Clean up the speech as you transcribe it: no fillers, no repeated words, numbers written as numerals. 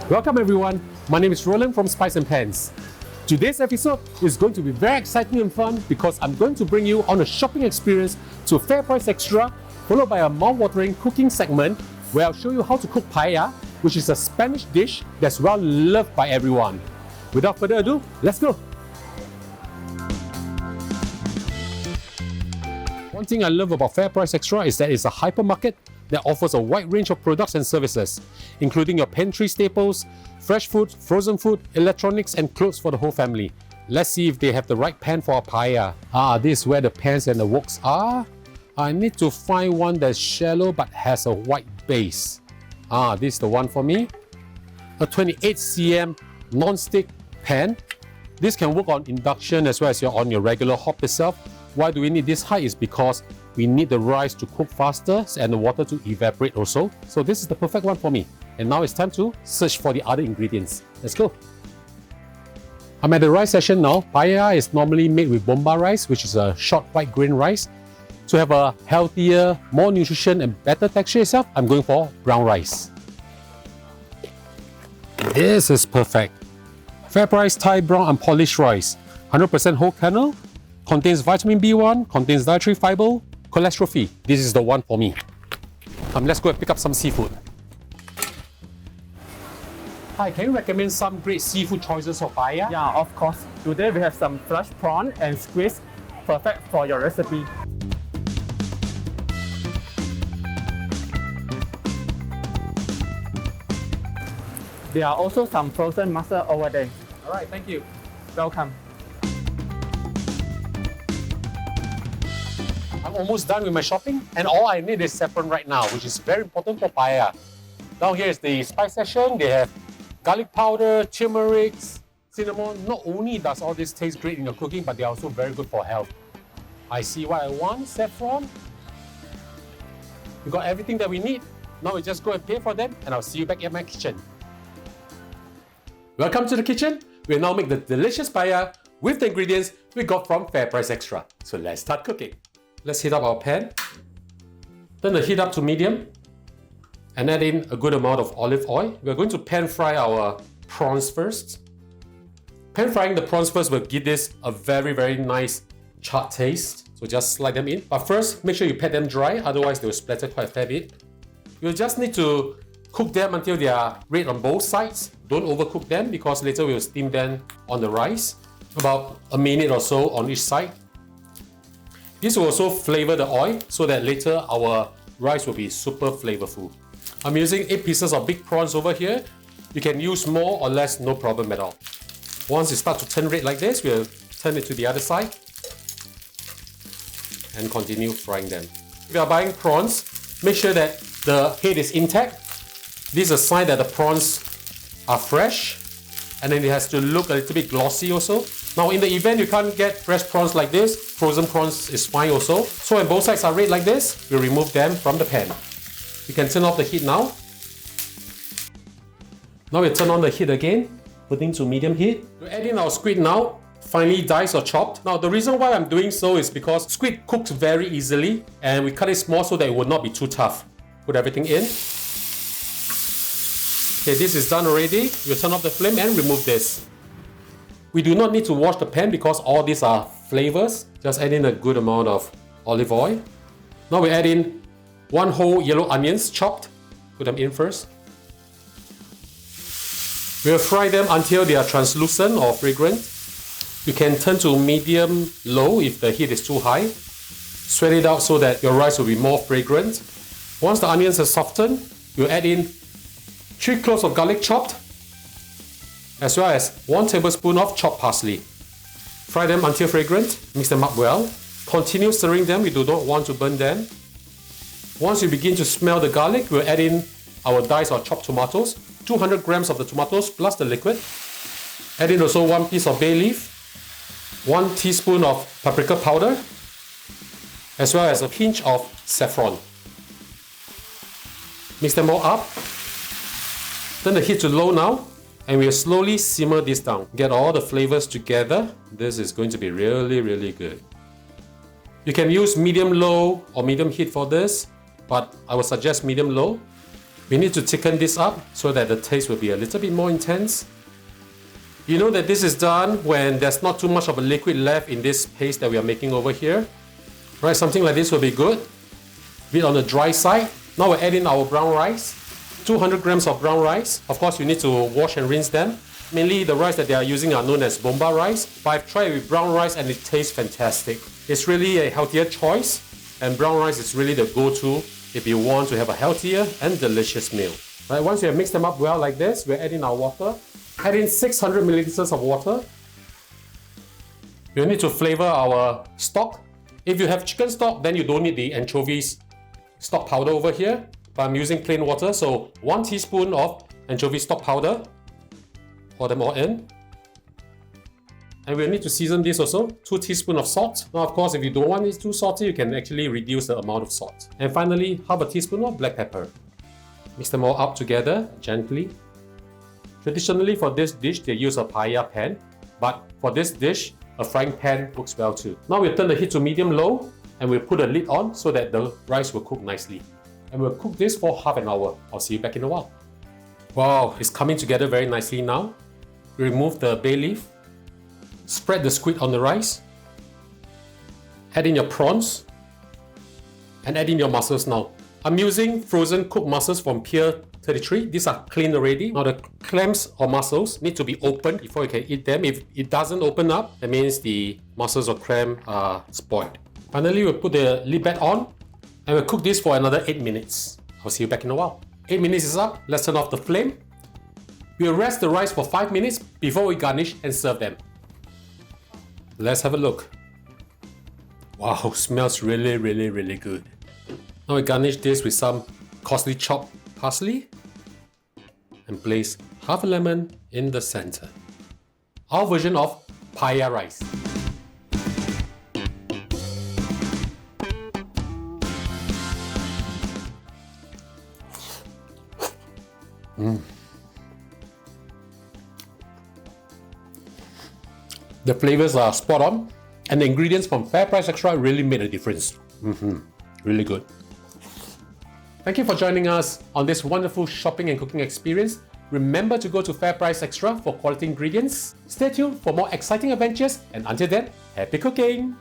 Welcome everyone, my name is Roland from Spice and Pans. Today's episode is going to be very exciting and fun because I'm going to bring you on a shopping experience to FairPrice Xtra, followed by a mouth-watering cooking segment where I'll show you how to cook paella, which is a Spanish dish that's well loved by everyone. Without further ado, let's go! One thing I love about FairPrice Xtra is that it's a hypermarket that offers a wide range of products and services, including your pantry staples, fresh food, frozen food, electronics, and clothes for the whole family. Let's see if they have the right pan for our paella. This is where the pans and the woks are. I need to find one that's shallow but has a white base. This is the one for me. A 28 cm non-stick pan. This can work on induction as well as on your regular hob itself. Why do we need this height is because we need the rice to cook faster and the water to evaporate also. So this is the perfect one for me. And now it's time to search for the other ingredients. Let's go. I'm at the rice section now. Paella is normally made with bomba rice, which is a short white grain rice. To have a healthier, more nutrition and better texture itself, I'm going for brown rice. This is perfect. FairPrice Thai brown unpolished rice. 100% whole kernel. Contains vitamin B1, contains dietary fiber, cholesterol free. This is the one for me. Let's go and pick up some seafood. Hi, can you recommend some great seafood choices for paella? Yeah, of course. Today we have some fresh prawn and squid, perfect for your recipe. There are also some frozen mussel over there. Alright, thank you. Welcome. I'm almost done with my shopping and all I need is saffron right now, which is very important for paella. Down here is the spice section. They have garlic powder, turmeric, cinnamon. Not only does all this taste great in your cooking, but they're also very good for health. I see what I want, saffron. We got everything that we need. Now we just go and pay for them and I'll see you back at my kitchen. Welcome to the kitchen. We'll now make the delicious paella with the ingredients we got from FairPrice Xtra. So let's start cooking. Let's heat up our pan. Turn the heat up to medium and add in a good amount of olive oil. We're going to pan fry our prawns first. Pan frying the prawns first will give this a very nice charred taste. So just slide them in. But first, make sure you pat them dry, otherwise they will splatter quite a fair bit. You'll just need to cook them until they are red on both sides. Don't overcook them because later we'll steam them on the rice. About a minute or so on each side. This will also flavor the oil so that later our rice will be super flavorful. I'm using 8 pieces of big prawns over here. You can use more or less, no problem at all. Once it starts to turn red like this, we'll turn it to the other side and continue frying them. If you are buying prawns, make sure that the head is intact. This is a sign that the prawns are fresh and then it has to look a little bit glossy also. Now in the event you can't get fresh prawns like this, frozen prawns is fine also. So when both sides are red like this, we'll remove them from the pan. You can turn off the heat now. Now we turn on the heat again, putting to medium heat. We add in our squid now, finely diced or chopped. Now the reason why I'm doing so is because squid cooks very easily and we cut it small so that it will not be too tough. Put everything in. Okay, this is done already. We'll turn off the flame and remove this. We do not need to wash the pan because all these are flavors. Just add in a good amount of olive oil. Now we add in 1 whole yellow onions chopped. Put them in first. We'll fry them until they are translucent or fragrant. You can turn to medium-low if the heat is too high. Sweat it out so that your rice will be more fragrant. Once the onions have softened, you'll add in 3 cloves of garlic chopped, as well as 1 tablespoon of chopped parsley. Fry them until fragrant, mix them up well. Continue stirring them, we do not want to burn them. Once you begin to smell the garlic, we'll add in our diced or chopped tomatoes, 200 grams of the tomatoes plus the liquid. Add in also 1 piece of bay leaf, 1 teaspoon of paprika powder, as well as a pinch of saffron. Mix them all up. Turn the heat to low now and we'll slowly simmer this down. Get all the flavors together. This is going to be really good. You can use medium-low or medium heat for this, but I would suggest medium-low. We need to thicken this up so that the taste will be a little bit more intense. You know that this is done when there's not too much of a liquid left in this paste that we are making over here. Right, something like this will be good. A bit on the dry side. Now we'll add in our brown rice. 200 grams of brown rice. Of course, you need to wash and rinse them. Mainly the rice that they are using are known as bomba rice, but I've tried it with brown rice and it tastes fantastic. It's really a healthier choice, and brown rice is really the go-to if you want to have a healthier and delicious meal. Right, once you have mixed them up well like this, we'll add in our water. Add in 600 milliliters of water. You'll need to flavor our stock. If you have chicken stock, then you don't need the anchovies stock powder over here, but I'm using plain water, so 1 teaspoon of anchovy stock powder. Pour them all in. And we'll need to season this also, 2 teaspoons of salt. Now of course, if you don't want it too salty, you can actually reduce the amount of salt. And finally, half a teaspoon of black pepper. Mix them all up together, gently. Traditionally for this dish, they use a paella pan, but for this dish, a frying pan works well too. Now we'll turn the heat to medium-low, and we'll put a lid on so that the rice will cook nicely. And we'll cook this for half an hour. I'll see you back in a while. Wow, it's coming together very nicely now. Remove the bay leaf. Spread the squid on the rice. Add in your prawns. And add in your mussels now. I'm using frozen cooked mussels from Pier 33. These are clean already. Now the clams or mussels need to be opened before you can eat them. If it doesn't open up, that means the mussels or clam are spoiled. Finally, we'll put the lid back on and we'll cook this for another 8 minutes. I'll see you back in a while. 8 minutes is up. Let's turn off the flame. We'll rest the rice for 5 minutes before we garnish and serve them. Let's have a look. Wow, smells really, really, really good. Now we garnish this with some coarsely chopped parsley and place half a lemon in the center. Our version of paella rice. The flavors are spot on, and the ingredients from FairPrice Xtra really made a difference. Really good. Thank you for joining us on this wonderful shopping and cooking experience. Remember to go to FairPrice Xtra for quality ingredients. Stay tuned for more exciting adventures, and until then, happy cooking!